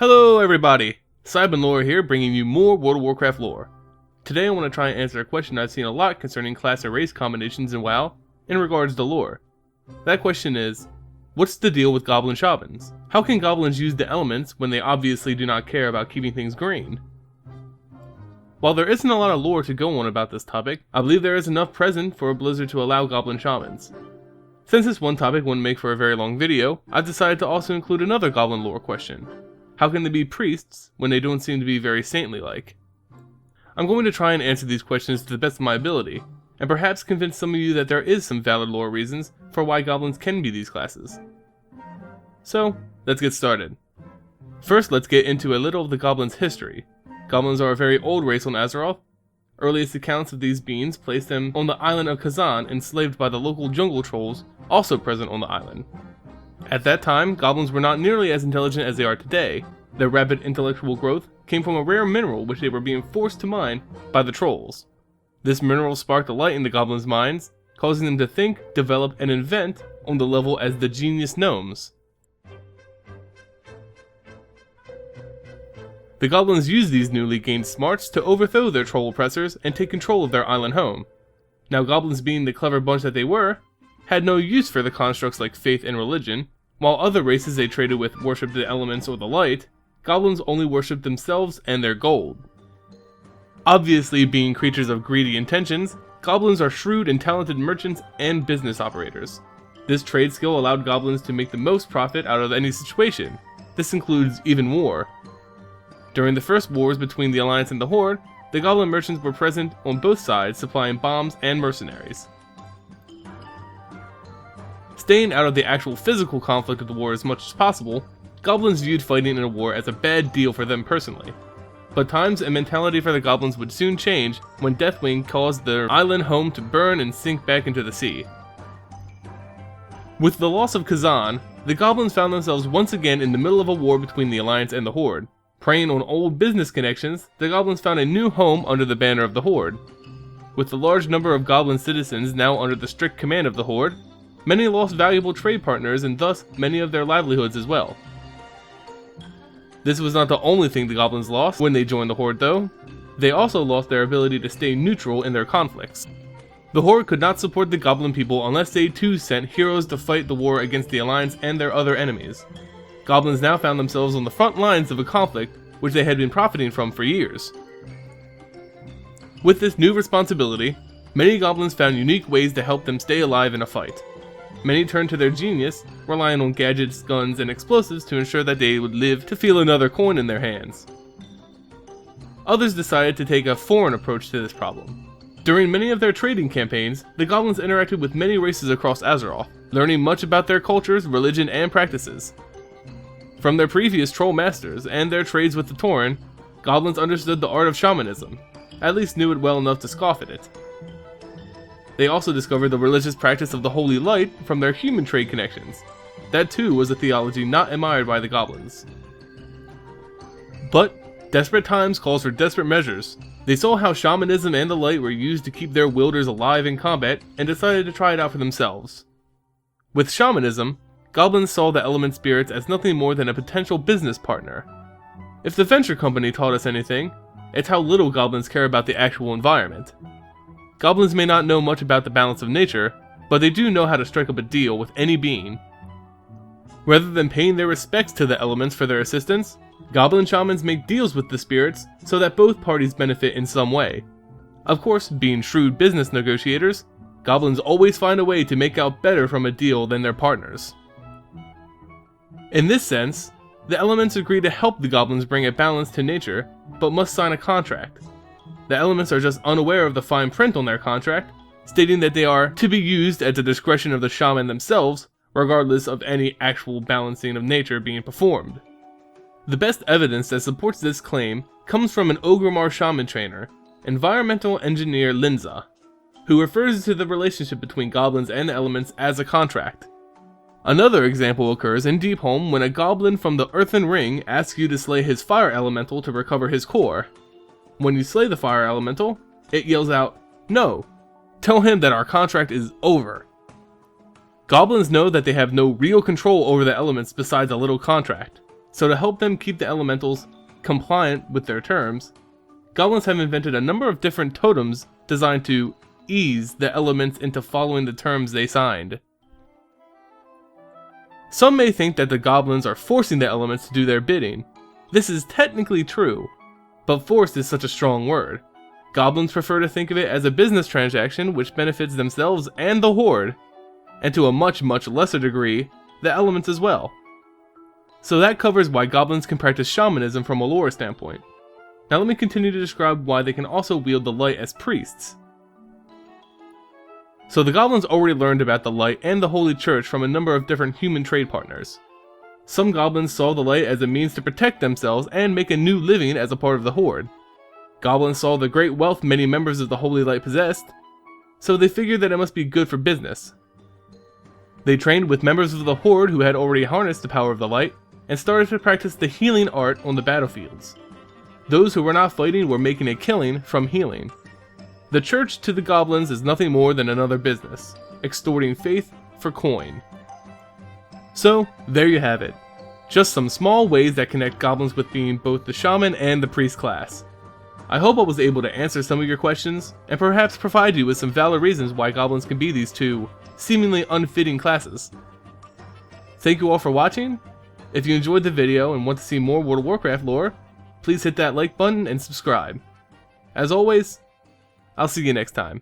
Hello everybody, SeibenLore here, bringing you more World of Warcraft lore. Today I want to try and answer a question I've seen a lot concerning class and race combinations in WoW in regards to lore. That question is, what's the deal with Goblin Shamans? How can goblins use the elements when they obviously do not care about keeping things green? While there isn't a lot of lore to go on about this topic, I believe there is enough present for a Blizzard to allow Goblin Shamans. Since this one topic wouldn't make for a very long video, I've decided to also include another Goblin lore question. How can they be priests when they don't seem to be very saintly-like? I'm going to try and answer these questions to the best of my ability, and perhaps convince some of you that there is some valid lore reasons for why goblins can be these classes. So, let's get started. First, let's get into a little of the goblins' history. Goblins are a very old race on Azeroth. Earliest accounts of these beings place them on the island of Kazan, enslaved by the local jungle trolls also present on the island. At that time, goblins were not nearly as intelligent as they are today. Their rapid intellectual growth came from a rare mineral which they were being forced to mine by the trolls. This mineral sparked a light in the goblins' minds, causing them to think, develop, and invent on the level as the genius gnomes. The goblins used these newly gained smarts to overthrow their troll oppressors and take control of their island home. Now, goblins, being the clever bunch that they were, had no use for the constructs like faith and religion. While other races they traded with worshipped the elements or the light, goblins only worshipped themselves and their gold. Obviously, being creatures of greedy intentions, goblins are shrewd and talented merchants and business operators. This trade skill allowed goblins to make the most profit out of any situation. This includes even war. During the first wars between the Alliance and the Horde, the goblin merchants were present on both sides, supplying bombs and mercenaries. Staying out of the actual physical conflict of the war as much as possible, goblins viewed fighting in a war as a bad deal for them personally. But times and mentality for the goblins would soon change when Deathwing caused their island home to burn and sink back into the sea. With the loss of Kazan, the goblins found themselves once again in the middle of a war between the Alliance and the Horde. Preying on old business connections, the goblins found a new home under the banner of the Horde. With the large number of goblin citizens now under the strict command of the Horde, many lost valuable trade partners and thus many of their livelihoods as well. This was not the only thing the goblins lost when they joined the Horde though. They also lost their ability to stay neutral in their conflicts. The Horde could not support the goblin people unless they too sent heroes to fight the war against the Alliance and their other enemies. Goblins now found themselves on the front lines of a conflict which they had been profiting from for years. With this new responsibility, many goblins found unique ways to help them stay alive in a fight. Many turned to their genius, relying on gadgets, guns, and explosives to ensure that they would live to feel another coin in their hands. Others decided to take a foreign approach to this problem. During many of their trading campaigns, the goblins interacted with many races across Azeroth, learning much about their cultures, religion, and practices. From their previous troll masters and their trades with the Tauren, goblins understood the art of shamanism, at least knew it well enough to scoff at it. They also discovered the religious practice of the Holy Light from their human trade connections. That too was a theology not admired by the goblins. But desperate times calls for desperate measures. They saw how shamanism and the light were used to keep their wielders alive in combat and decided to try it out for themselves. With shamanism, goblins saw the element spirits as nothing more than a potential business partner. If the venture company taught us anything, it's how little goblins care about the actual environment. Goblins may not know much about the balance of nature, but they do know how to strike up a deal with any being. Rather than paying their respects to the elements for their assistance, goblin shamans make deals with the spirits so that both parties benefit in some way. Of course, being shrewd business negotiators, goblins always find a way to make out better from a deal than their partners. In this sense, the elements agree to help the goblins bring a balance to nature, but must sign a contract. The elements are just unaware of the fine print on their contract, stating that they are to be used at the discretion of the shaman themselves, regardless of any actual balancing of nature being performed. The best evidence that supports this claim comes from an Orgrimmar shaman trainer, environmental engineer Linza, who refers to the relationship between goblins and the elements as a contract. Another example occurs in Deepholm when a goblin from the Earthen Ring asks you to slay his fire elemental to recover his core. When you slay the fire elemental, it yells out, "No! Tell him that our contract is over." Goblins know that they have no real control over the elements besides a little contract. So to help them keep the elementals compliant with their terms, goblins have invented a number of different totems designed to ease the elements into following the terms they signed. Some may think that the goblins are forcing the elements to do their bidding. This is technically true, but forced is such a strong word. Goblins prefer to think of it as a business transaction which benefits themselves and the horde, and to a much lesser degree, the elements as well. So that covers why goblins can practice shamanism from a lore standpoint. Now let me continue to describe why they can also wield the light as priests. So the goblins already learned about the light and the holy church from a number of different human trade partners. Some goblins saw the light as a means to protect themselves and make a new living as a part of the horde. Goblins saw the great wealth many members of the holy light possessed, so they figured that it must be good for business. They trained with members of the horde who had already harnessed the power of the light, and started to practice the healing art on the battlefields. Those who were not fighting were making a killing from healing. The church to the goblins is nothing more than another business, extorting faith for coin. So, there you have it. Just some small ways that connect goblins with being both the shaman and the priest class. I hope I was able to answer some of your questions, and perhaps provide you with some valid reasons why goblins can be these two seemingly unfitting classes. Thank you all for watching. If you enjoyed the video and want to see more World of Warcraft lore, please hit that like button and subscribe. As always, I'll see you next time.